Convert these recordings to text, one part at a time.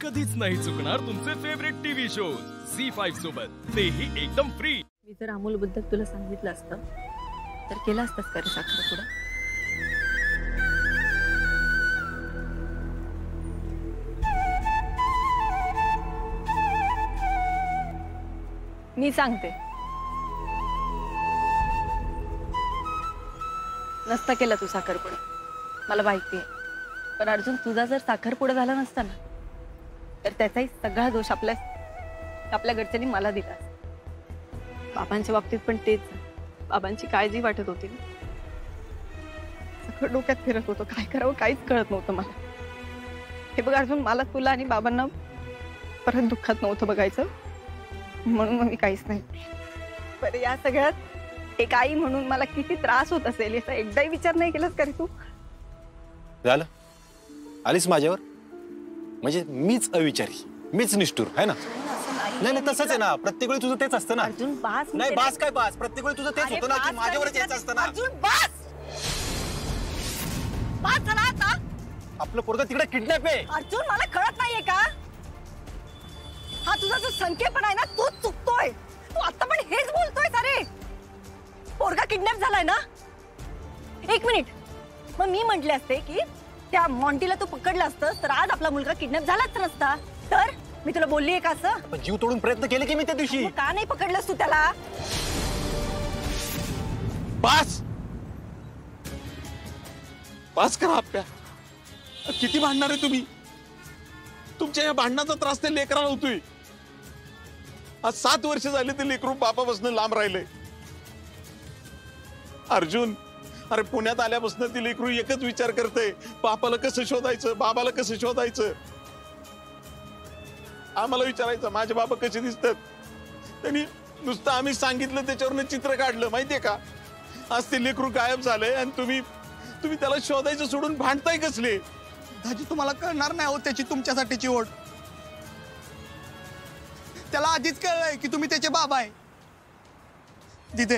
कधीच नाही चुकणार तुमचे फेवरेट टीव्ही शोज झी5 सोबत, तेही एकदम फ्री। मी जर अमोल बद्दल तुला सांगितलं असतं तर केलं असतंस का रे साखरपुडा? मी सांगते, नसता केला तू साखरपुडा, मला माहिती आहे। पण अर्जुन, तुझा जर साखरपुडा झाला नसता ना तर त्याचाही सगळा दोष आपल्या घरच्यांनी मला दिला। बाबांच्या बाबतीत पण तेच, बाबांची काळजी वाटत होती ना, सगळं डोक्यात फिरत होतं, काय करावं काहीच कळत नव्हतं मला। हे बघ अर्जुन, मला तुला आणि बाबांना परत दुःखात नव्हतं बघायचं, म्हणून मी काहीच नाही। बरं, या सगळ्यात एक आई म्हणून मला किती त्रास होत असेल याचा एकदाही विचार नाही केलास का रे तू? झालं, आलीस माझ्यावर, म्हणजे मीच अविचारी, मीच निष्ठुर आहे ना? नाही तसंच आहे ना, प्रत्येक वेळी तुझं तेच असतं ना। अर्जुन बास, नाही बास काय बास, प्रत्येक वेळी तुझं तेच होतं ना की माझ्यावरच यायचं असतं ना। अर्जुन बास, बास झाला आता। आपलं पोरगं तिकडे किडनॅप आहे। अर्जुन, मला कळत नाहीये का? हा तुझा जो संकेतपणा आहे ना, तोच चुकतोय। तू आता पण हेच बोलतोय सारे, पोरगा किडनॅप झालाय ना? एक मिनिट, मग मी म्हटले असते की त्या मॉन्टीला तू पकडलं असतं तर आज आपला मुलगा किडनॅप झालाच नसता, तर मी तुला बोललीये का असं? पण जीव तोडून प्रयत्न केले की मी त्या दिवशी। का नाही पकडलंस तू त्याला? बास बास करा आप्या, किती भांडणार आहे तुम्ही? तुमच्या या भांडणाचा त्रास ते लेकराला होतोय। आज 7 वर्ष झाले ते लेकरू बापापासून लांब राहिले। अर्जुन, अरे पुण्यात आल्यापासून ती लेकरू एकच विचार करते, बापाला कसं शोधायचं, बाबाला कसं शोधायचं। आम्हाला विचारायचं माझे बाबा कसे दिसतात, त्यांनी नुसतं आम्ही सांगितलं त्याच्यावरनं चित्र काढलं, माहितीये का? आज ते लेकरू गायब झालंय आणि तुम्ही त्याला शोधायचं सोडून भांडताय कसले? दाजी, तुम्हाला कळणार नाही हो त्याची तुमच्यासाठीची ओढ। त्याला आधीच कळलंय की तुम्ही त्याचे बाबा आहे। तिथे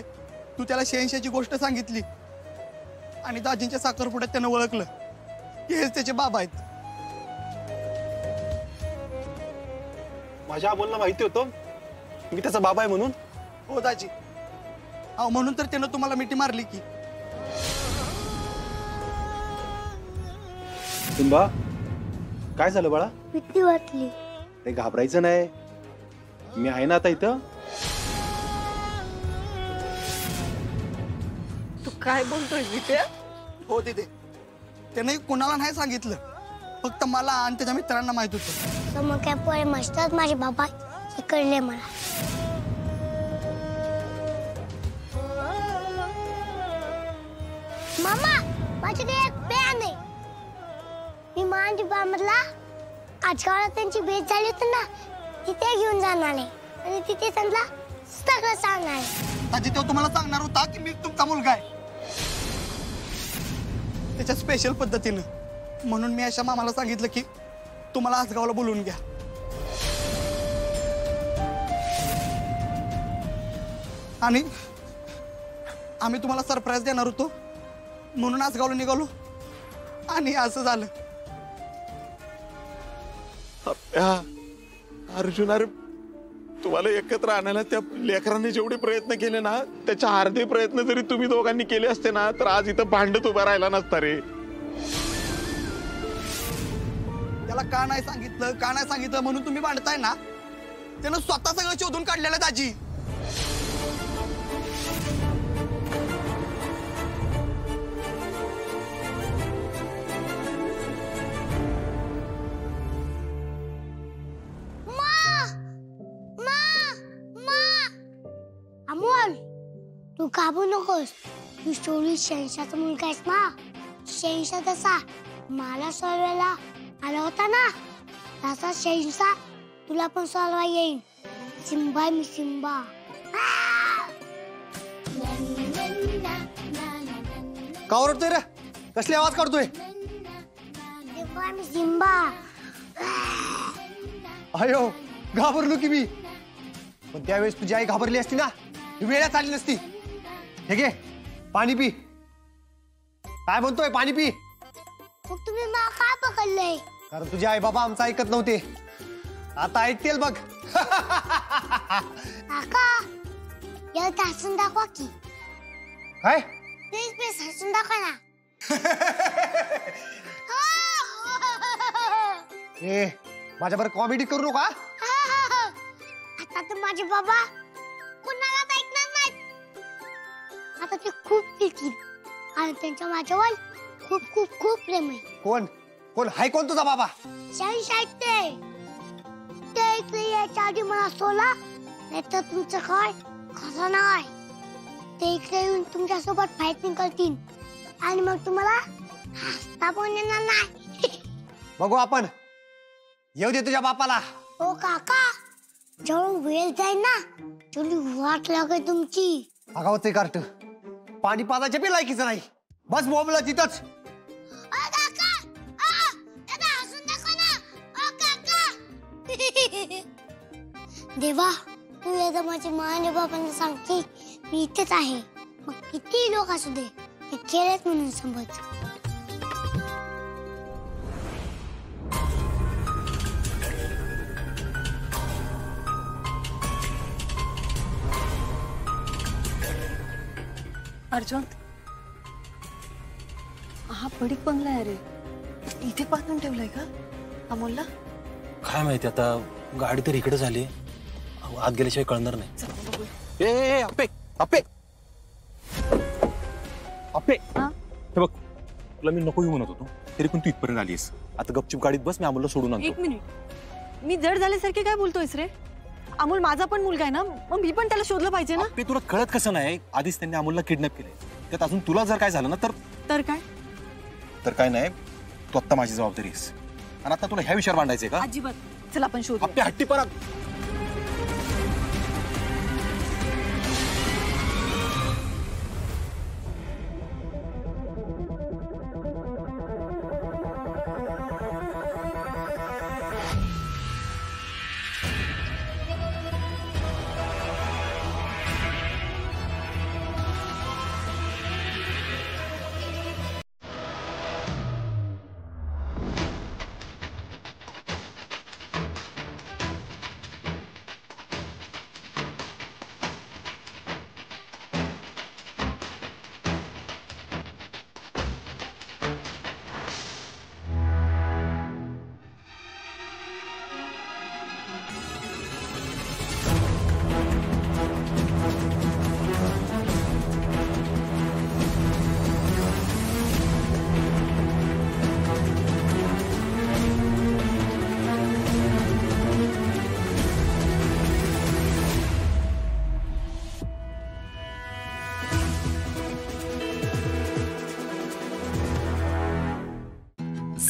तू त्याला 86ची गोष्ट सांगितली आणि दाजींच्या साखरपुड्यात त्यानं ओळखलं की हेच त्याचे बाबा आहेत। माझ्या बोलणं माहिती होतं मी त्याचा बाबा आहे म्हणून? हो दाजी, अहो म्हणून तर त्यानं तुम्हाला मिठी मारली की। सिंबा, काय झालं बाळा? भीती वाटली। ते घाबरायचं नाही, मी आहे ना आता इथं। तू काय बोलतोय विजय? हो तिथे त्याने कोणाला नाही सांगितलं, फक्त मला आणि त्याच्या मित्रांना माहित होतं। समोर काय पोरे मस्तात माझे बाबा हे कळले मला। मामा, माझ्याकडे एक पॅन आहे, मी माझ्या बाबाला आजकाल त्यांची भेट झाली होती ना, तिथे घेऊन जाणार आहे आणि तिथे त्यांना सगळं सांगणार आहे। दाजी, तो तुम्हाला सांगणार होता की मी तुमचा मुलगा आहे, त्याच्या स्पेशल पद्धतीनं, म्हणून मी अशा मामाला सांगितलं की तुम्हाला आसगावला बोलवून घ्या। आणि आम्ही तुम्हाला सरप्राईज देणार होतो म्हणून आसगावला निघालो आणि असं झालं। अर्जुन, अरे तुम्हाला एकत्र आणायला त्या लेकरांनी जेवढे प्रयत्न केले ना, त्याच्या अर्धे प्रयत्न जरी तुम्ही दोघांनी केले असते ना तर आज इथं भांडत उभा राहिला नसता रे। त्याला का नाही सांगितलं म्हणून तुम्ही भांडताय ना, त्यानं स्वतः सगळं शोधून काढलेलं दाजी। अमोल, तू घाबरू नकोस, तू 86चा मुलगा आहेस ना। 86 तसा मला सोडवायला आला होता ना, तसा 86 तुला पण सोडवा येईल। सिम्बा, मी सिम्बा। का ओरडतोय रे? कसले आवाज काढतोय? सिम्बा, मी सिम्बा। अयो, घाबरलो की मी, पण त्यावेळेस तुझी आई घाबरली असती ना, वेळात आली नसती। हे घे पाणी पी। काय म्हणतोय? पाणी पी। मग तुम्ही मला का पकडलंय? कारण तुझे आई बाबा आमचं ऐकत नव्हते आता ऐकतील बघ. काका या हसून दाखवा की. काय प्लीज प्लीज हसून दाखवा ना. ए माझ्याबरोबर कॉमेडी करू नका. आता तर माझे बाबा कुणालाच ऐकणार नाहीत. आता ते खूप पितील आणि त्यांच्या माझ्यावर खूप खूप खूप प्रेम आहे. कोण कोण हाय कोण तुझा बाबा? शहनशाह ते इकडे यायच्या आधी मला सोला नाही तर तुमचं काय खरं नाही. ते इकडे येऊन तुमच्यासोबत फायटिंग करतील आणि मग तुम्हाला हसता पण येणार नाही. बघू आपण. येऊ दे तुझ्या बापाला. ओ काका जेवढं वेळ जाईल ना तेवढी वाट लागेल तुमची. अगावते कार्ट पाणी पाजायच्या बी लायकीचं नाही. बस बोंबला तिथंच. देवा तू एकदा माझ्या माने बाबांना सांग की मी इथेच आहे. मग किती लोक असू दे ते खेळत म्हणून समज. अर्जुन हा पडीक बंगला आहे रे. इथे पाठवून ठेवलाय का अमोलला? काय माहिती आता. गाडी तर इकडे झाली. आत गेल्याशिवाय कळणार नाही. ए अप्पे अप्पे अप्पे हे बघ तुला मी नको म्हणत होतो तरी पण तू इथपर्यंत आलीस. आता गपचूप गाडीत बस. मी अमोलला सोडून आणतो. एक मिनिट. मी जड झाल्यासारखे काय बोलतोयस रे? अमोल माझा पण मुलगा आहे ना. मग मी पण त्याला शोधलं पाहिजे ना. अप्पे तुला कळत कसं नाही? आधीच त्यांनी अमोलला किडनॅप केलंय. त्यात अजून तुला जर काय झालं ना तर काय? तर काय नाही. तू आत्ता माझी जबाबदारी आहेस आणि आता तुला ह्या विषयावर मांडायचंय का? अजिबात. चल आपण शोधू. अप्पे हट्टीपणा.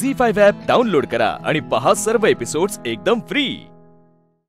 झी5 ॲप डाउनलोड करा आणि पहा सर्व एपिसोड्स एकदम फ्री.